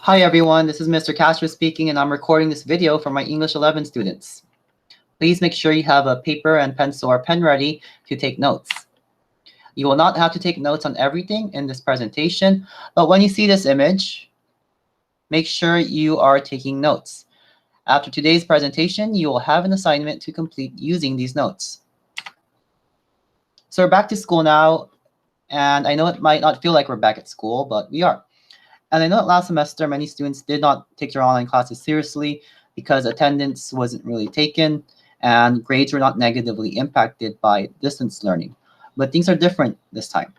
Hi everyone, this is Mr. Castro speaking, and I'm recording this video for my English 11 students. Please make sure you have a paper and pencil or pen ready to take notes. You will not have to take notes on everything in this presentation, but when you see this image, make sure you are taking notes. After today's presentation, you will have an assignment to complete using these notes. So we're back to school now, and I know it might not feel like we're back at school, but we are. And I know that last semester, many students did not take their online classes seriously because attendance wasn't really taken and grades were not negatively impacted by distance learning. But things are different this time.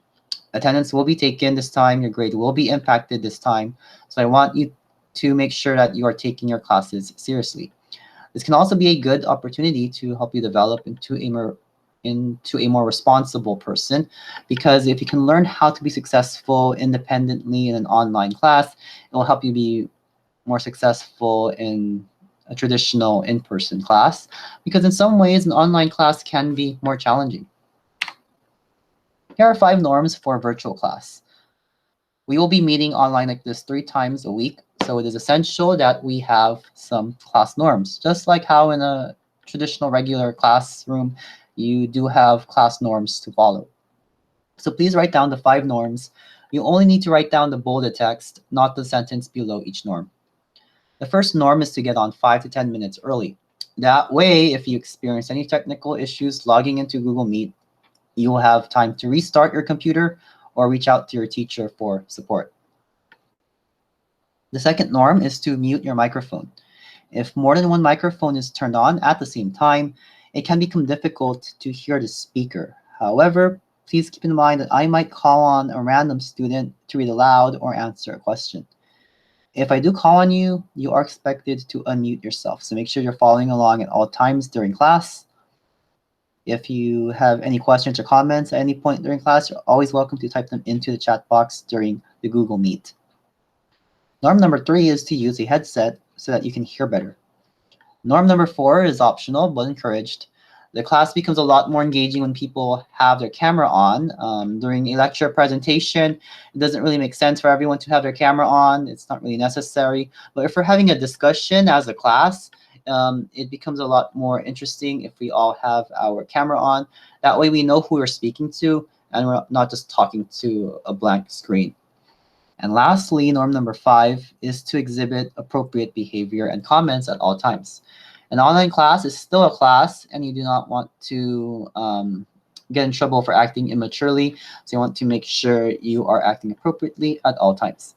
Attendance will be taken this time, your grade will be impacted this time. So I want you to make sure that you are taking your classes seriously. This can also be a good opportunity to help you develop into a more responsible person, because if you can learn how to be successful independently in an online class, it will help you be more successful in a traditional in-person class, because in some ways an online class can be more challenging. Here are 5 norms for virtual class. We will be meeting online like this 3 times a week, so it is essential that we have some class norms, just like how in a traditional regular classroom you do have class norms to follow. So please write down the 5 norms. You only need to write down the bolded text, not the sentence below each norm. The first norm is to get on 5 to 10 minutes early. That way, if you experience any technical issues logging into Google Meet, you will have time to restart your computer or reach out to your teacher for support. The second norm is to mute your microphone. If more than one microphone is turned on at the same time, it can become difficult to hear the speaker. However, please keep in mind that I might call on a random student to read aloud or answer a question. If I do call on you, you are expected to unmute yourself. So make sure you're following along at all times during class. If you have any questions or comments at any point during class, you're always welcome to type them into the chat box during the Google Meet. Norm number 3 is to use a headset so that you can hear better. Norm number 4 is optional but encouraged. The class becomes a lot more engaging when people have their camera on. During a lecture presentation, it doesn't really make sense for everyone to have their camera on. It's not really necessary. But if we're having a discussion as a class, it becomes a lot more interesting if we all have our camera on. That way we know who we're speaking to and we're not just talking to a blank screen. And lastly, norm number 5 is to exhibit appropriate behavior and comments at all times. An online class is still a class, and you do not want to get in trouble for acting immaturely. So you want to make sure you are acting appropriately at all times.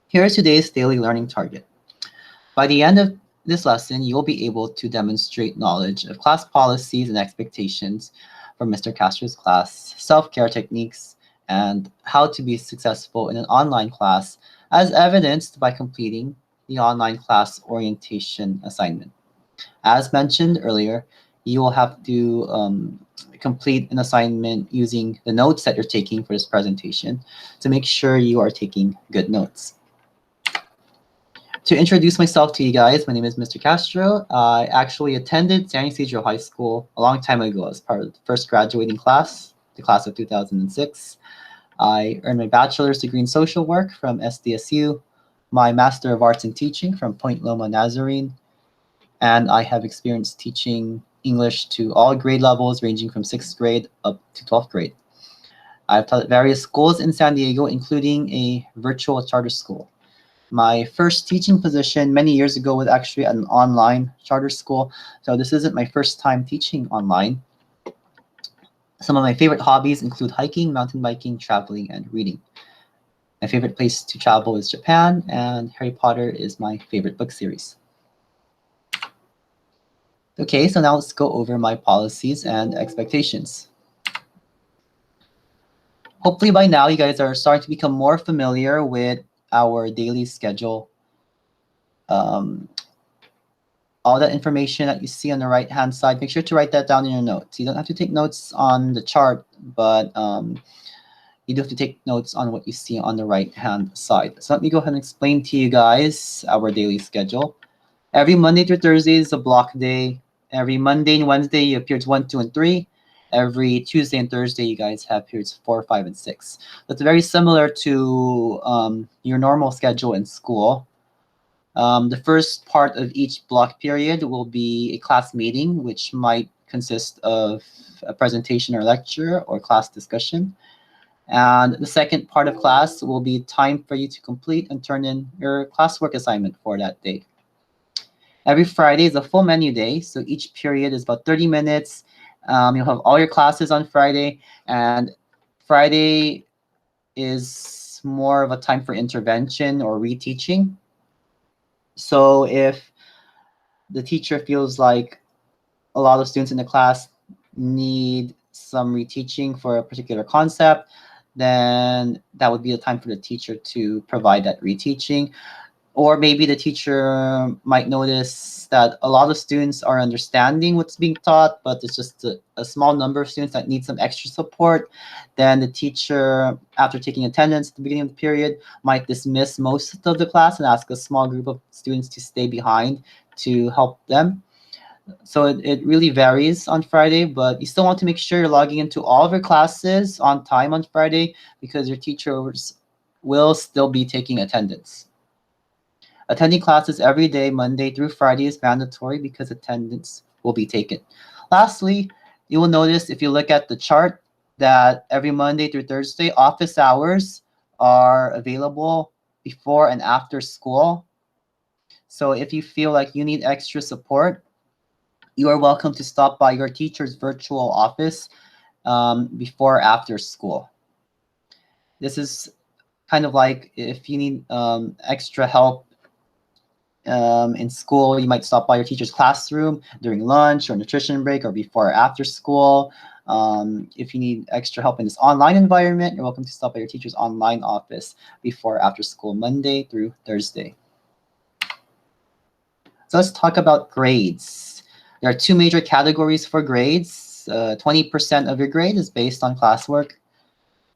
Here is today's daily learning target. By the end of this lesson, you will be able to demonstrate knowledge of class policies and expectations from Mr. Castro's class, self-care techniques, and how to be successful in an online class, as evidenced by completing the online class orientation assignment. As mentioned earlier, you will have to complete an assignment using the notes that you're taking for this presentation to make sure you are taking good notes. To introduce myself to you guys, my name is Mr. Castro. I actually attended San Ysidro High School a long time ago as part of the first graduating class, the class of 2006. I earned my bachelor's degree in social work from SDSU, my Master of Arts in Teaching from Point Loma Nazarene, and I have experience teaching English to all grade levels ranging from 6th grade up to 12th grade. I've taught at various schools in San Diego, including a virtual charter school. My first teaching position many years ago was actually at an online charter school, so this isn't my first time teaching online. Some of my favorite hobbies include hiking, mountain biking, traveling, and reading. My favorite place to travel is Japan, and Harry Potter is my favorite book series. Okay, so now let's go over my policies and expectations. Hopefully by now you guys are starting to become more familiar with our daily schedule. All that information that you see on the right-hand side, make sure to write that down in your notes. You don't have to take notes on the chart, but you do have to take notes on what you see on the right-hand side. So let me go ahead and explain to you guys our daily schedule. Every Monday through Thursday is a block day. Every Monday and Wednesday, you have periods 1, 2, and 3. Every Tuesday and Thursday, you guys have periods 4, 5, and 6. That's very similar to your normal schedule in school. The first part of each block period will be a class meeting, which might consist of a presentation or lecture or class discussion. And the second part of class will be time for you to complete and turn in your classwork assignment for that day. Every Friday is a full menu day, so each period is about 30 minutes. You'll have all your classes on Friday, and Friday is more of a time for intervention or reteaching. So if the teacher feels like a lot of students in the class need some reteaching for a particular concept, then that would be the time for the teacher to provide that reteaching. Or maybe the teacher might notice that a lot of students are understanding what's being taught, but it's just a small number of students that need some extra support. Then the teacher, after taking attendance at the beginning of the period, might dismiss most of the class and ask a small group of students to stay behind to help them. So it really varies on Friday, but you still want to make sure you're logging into all of your classes on time on Friday because your teachers will still be taking attendance. Attending classes every day, Monday through Friday, is mandatory because attendance will be taken. Lastly, you will notice if you look at the chart that every Monday through Thursday, office hours are available before and after school. So if you feel like you need extra support, you are welcome to stop by your teacher's virtual office before or after school. This is kind of like if you need extra help in school, you might stop by your teacher's classroom during lunch or nutrition break or before or after school. If you need extra help in this online environment, you're welcome to stop by your teacher's online office before or after school, Monday through Thursday. So let's talk about grades. There are two major categories for grades. 20% of your grade is based on classwork.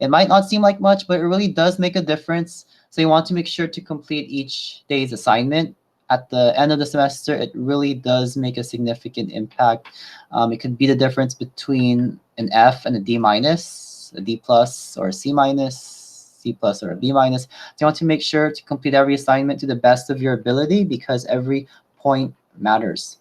It might not seem like much, but it really does make a difference. So you want to make sure to complete each day's assignment. At the end of the semester, it really does make a significant impact. It could be the difference between an F and a D minus, a D plus or a C minus, C plus or a B minus. So you want to make sure to complete every assignment to the best of your ability because every point matters.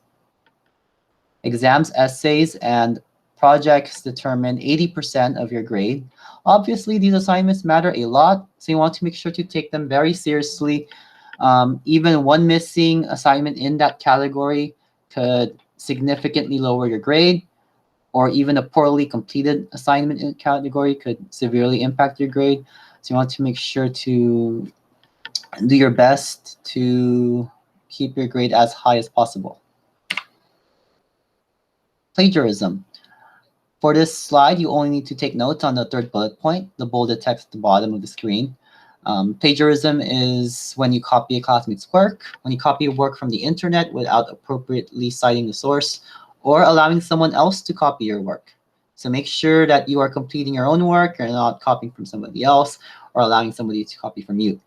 Exams, essays, and projects determine 80% of your grade. Obviously, these assignments matter a lot, so you want to make sure to take them very seriously. Even one missing assignment in that category could significantly lower your grade, or even a poorly completed assignment in category could severely impact your grade. So you want to make sure to do your best to keep your grade as high as possible. Plagiarism. For this slide, you only need to take notes on the third bullet point, the bolded text at the bottom of the screen. Plagiarism is when you copy a classmate's work, when you copy a work from the internet without appropriately citing the source, or allowing someone else to copy your work. So make sure that you are completing your own work, you're not copying from somebody else, or allowing somebody to copy from you.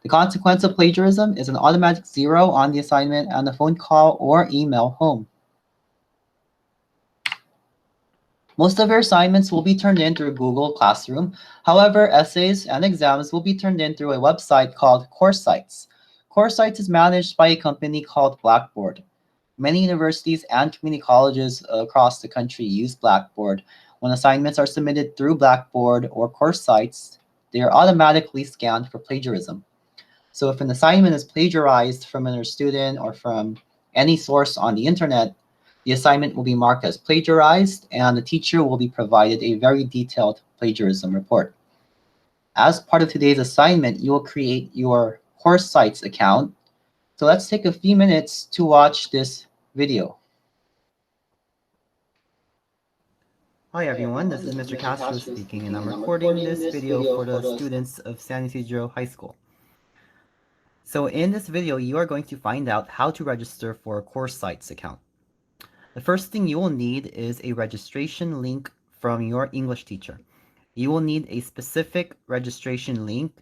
The consequence of plagiarism is an automatic 0 on the assignment and a phone call or email home. Most of your assignments will be turned in through Google Classroom. However, essays and exams will be turned in through a website called Course Sites. Course Sites is managed by a company called Blackboard. Many universities and community colleges across the country use Blackboard. When assignments are submitted through Blackboard or Course Sites, they are automatically scanned for plagiarism. So if an assignment is plagiarized from another student or from any source on the internet, the assignment will be marked as plagiarized and the teacher will be provided a very detailed plagiarism report. As part of today's assignment, you will create your Course Sites account. So let's take a few minutes to watch this video. Hi everyone, this is Mr. Castro speaking and I'm recording this video for the students of San Isidro High School. So in this video, you are going to find out how to register for a Course Sites account. The first thing you will need is a registration link from your English teacher. You will need a specific registration link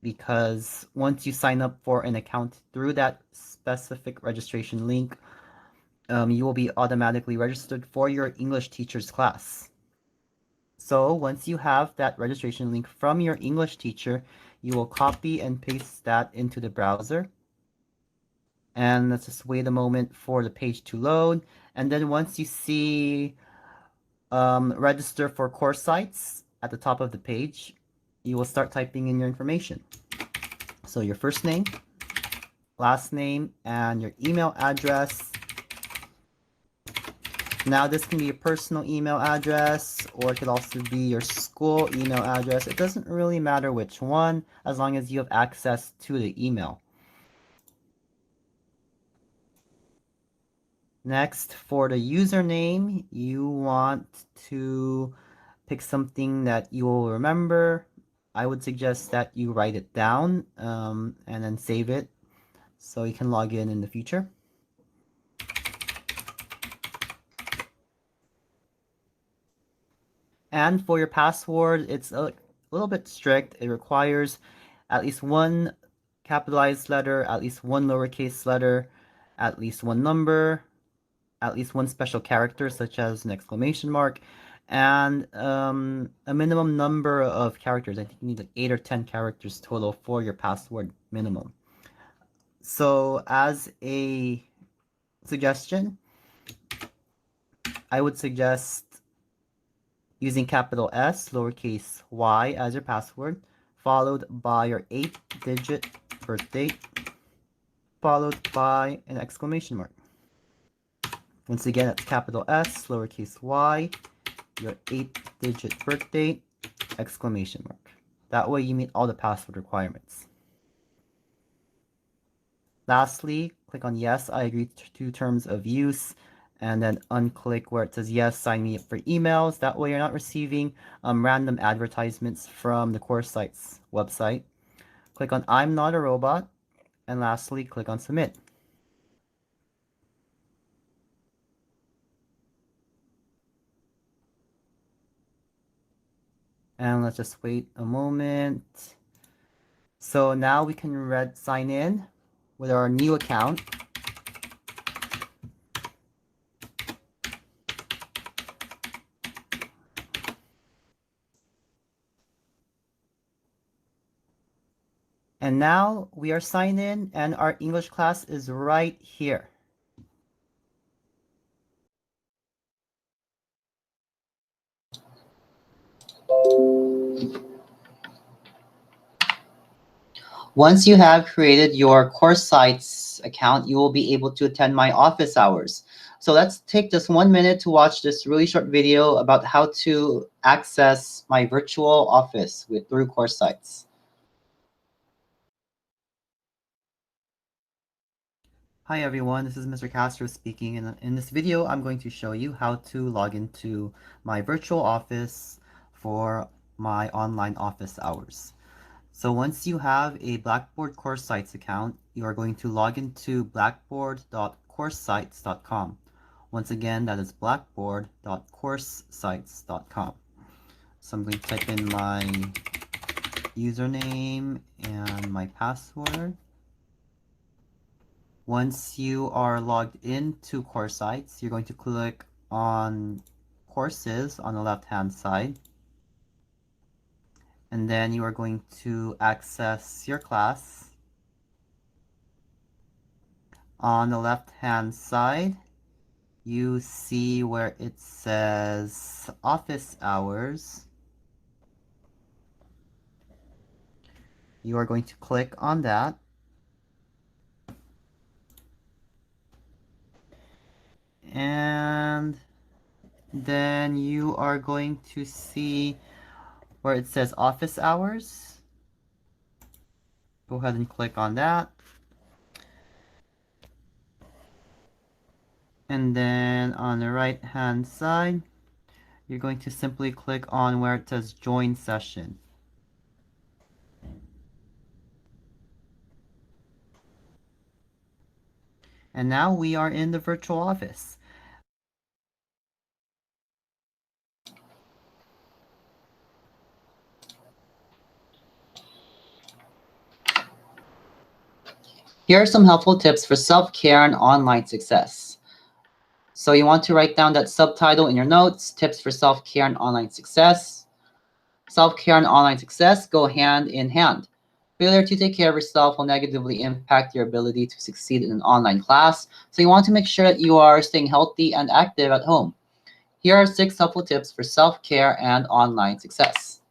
because once you sign up for an account through that specific registration link, you will be automatically registered for your English teacher's class. So once you have that registration link from your English teacher, you will copy and paste that into the browser. And let's just wait a moment for the page to load. And then once you see register for course sites at the top of the page, you will start typing in your information. So your first name, last name, and your email address. Now this can be your personal email address, or it could also be your school email address. It doesn't really matter which one, as long as you have access to the email. Next, for the username, you want to pick something that you will remember. I would suggest that you write it down and then save it so you can log in the future. And for your password, it's a little bit strict. It requires at least one capitalized letter, at least one lowercase letter, at least one number, at least one special character, such as an exclamation mark, and a minimum number of characters. I think you need like 8 or 10 characters total for your password minimum. So as a suggestion, I would suggest using capital S, lowercase y as your password, followed by your 8-digit birth date, followed by an exclamation mark. Once again, that's capital S, lowercase y, your 8-digit birth date, exclamation mark. That way you meet all the password requirements. Lastly, click on yes, I agree to terms of use, and then unclick where it says yes, sign me up for emails. That way you're not receiving random advertisements from the course site's website. Click on I'm not a robot, and lastly, click on submit. And let's just wait a moment. So now we can sign in with our new account. And now we are signed in and our English class is right here. Once you have created your course sites account, you will be able to attend my office hours. So let's take just 1 minute to watch this really short video about how to access my virtual office through course sites. Hi everyone, this is Mr. Castro speaking, and in this video I'm going to show you how to log into my virtual office for my online office hours. So once you have a Blackboard Course Sites account, you are going to log into blackboard.coursesites.com. Once again, that is blackboard.coursesites.com. So I'm going to type in my username and my password. Once you are logged into Course Sites, you're going to click on Courses on the left-hand side. And then you are going to access your class. On the left-hand side, you see where it says office hours. You are going to click on that. And then you are going to see where it says office hours. Go ahead and click on that. And then on the right hand side, you're going to simply click on where it says join session. And now we are in the virtual office. Here are some helpful tips for self-care and online success. So you want to write down that subtitle in your notes, tips for self-care and online success. Self-care and online success go hand in hand. Failure to take care of yourself will negatively impact your ability to succeed in an online class. So you want to make sure that you are staying healthy and active at home. Here are 6 helpful tips for self-care and online success.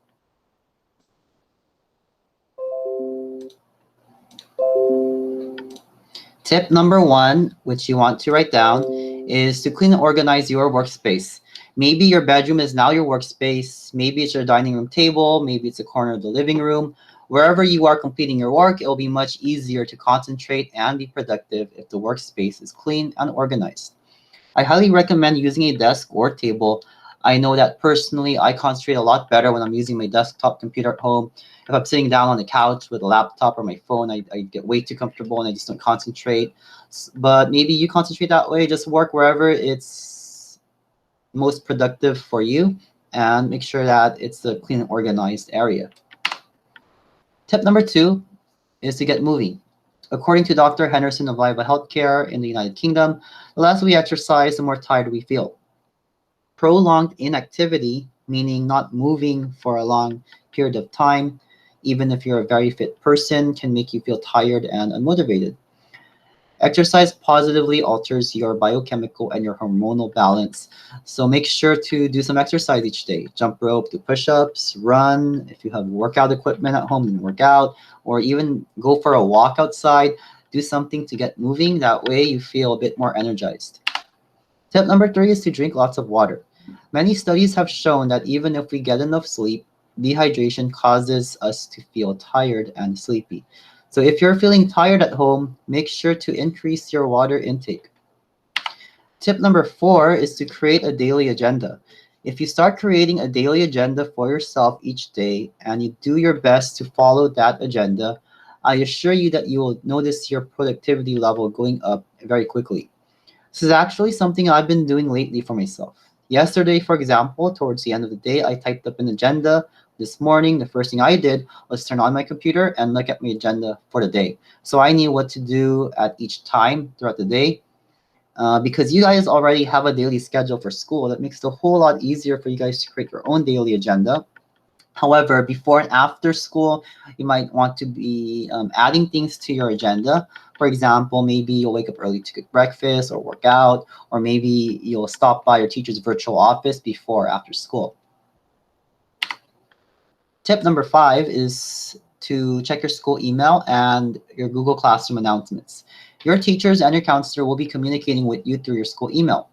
Tip number 1, which you want to write down, is to clean and organize your workspace. Maybe your bedroom is now your workspace. Maybe it's your dining room table. Maybe it's a corner of the living room. Wherever you are completing your work, it will be much easier to concentrate and be productive if the workspace is clean and organized. I highly recommend using a desk or table. I know that personally, I concentrate a lot better when I'm using my desktop computer at home. If I'm sitting down on the couch with a laptop or my phone, I get way too comfortable and I just don't concentrate. But maybe you concentrate that way. Just work wherever it's most productive for you and make sure that it's a clean and organized area. Tip number 2 is to get moving. According to Dr. Henderson of Viva Healthcare in the United Kingdom, the less we exercise, the more tired we feel. Prolonged inactivity, meaning not moving for a long period of time, even if you're a very fit person, can make you feel tired and unmotivated. Exercise positively alters your biochemical and your hormonal balance. So make sure to do some exercise each day. Jump rope, do push-ups, run. If you have workout equipment at home, then work out. Or even go for a walk outside. Do something to get moving. That way you feel a bit more energized. Tip number 3 is to drink lots of water. Many studies have shown that even if we get enough sleep, dehydration causes us to feel tired and sleepy. So if you're feeling tired at home, make sure to increase your water intake. Tip number 4 is to create a daily agenda. If you start creating a daily agenda for yourself each day and you do your best to follow that agenda, I assure you that you will notice your productivity level going up very quickly. This is actually something I've been doing lately for myself. Yesterday, for example, towards the end of the day, I typed up an agenda. This morning, the first thing I did was turn on my computer and look at my agenda for the day. So I knew what to do at each time throughout the day. Because you guys already have a daily schedule for school, that makes it a whole lot easier for you guys to create your own daily agenda. However, before and after school, you might want to be adding things to your agenda. For example, maybe you'll wake up early to cook breakfast or work out, or maybe you'll stop by your teacher's virtual office before or after school. Tip number 5 is to check your school email and your Google Classroom announcements. Your teachers and your counselor will be communicating with you through your school email.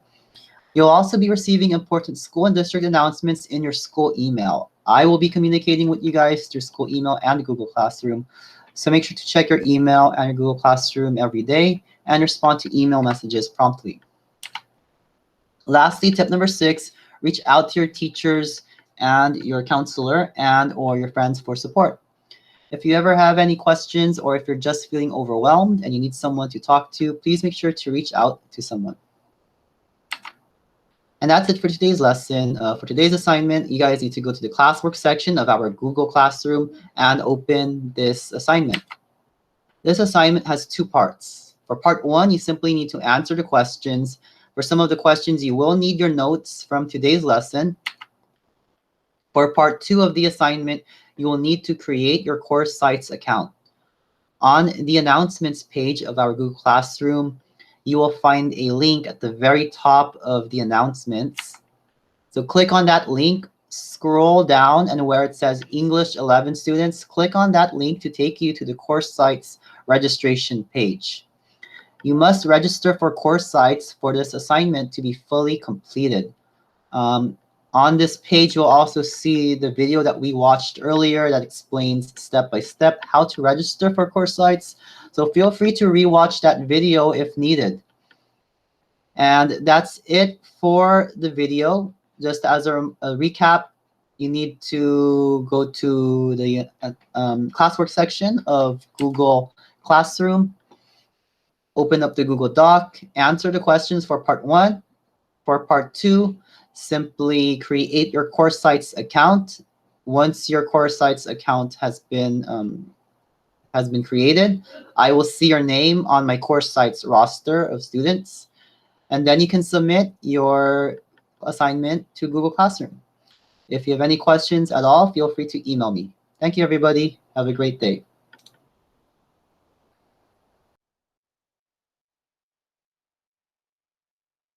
You'll also be receiving important school and district announcements in your school email. I will be communicating with you guys through school email and Google Classroom. So make sure to check your email and your Google Classroom every day and respond to email messages promptly. Lastly, tip number 6, reach out to your teachers and your counselor and or your friends for support. If you ever have any questions or if you're just feeling overwhelmed and you need someone to talk to, please make sure to reach out to someone. And that's it for today's lesson. For today's assignment, you guys need to go to the classwork section of our Google Classroom and open this assignment. This assignment has 2 parts. For part 1, you simply need to answer the questions. For some of the questions, you will need your notes from today's lesson. For part 2 of the assignment, you will need to create your course sites account. On the announcements page of our Google Classroom, you will find a link at the very top of the announcements. So click on that link, scroll down, and where it says English 11 students, click on that link to take you to the course sites registration page. You must register for course sites for this assignment to be fully completed. On this page, you'll also see the video that we watched earlier that explains step by step how to register for course sites. So feel free to rewatch that video if needed. And that's it for the video. Just as a recap, you need to go to the classwork section of Google Classroom, open up the Google Doc, answer the questions for part 1. For part 2, simply create your course sites account. Once your course sites account has been created, I will see your name on my course sites roster of students. And then you can submit your assignment to Google Classroom. If you have any questions at all, feel free to email me. Thank you, everybody. Have a great day.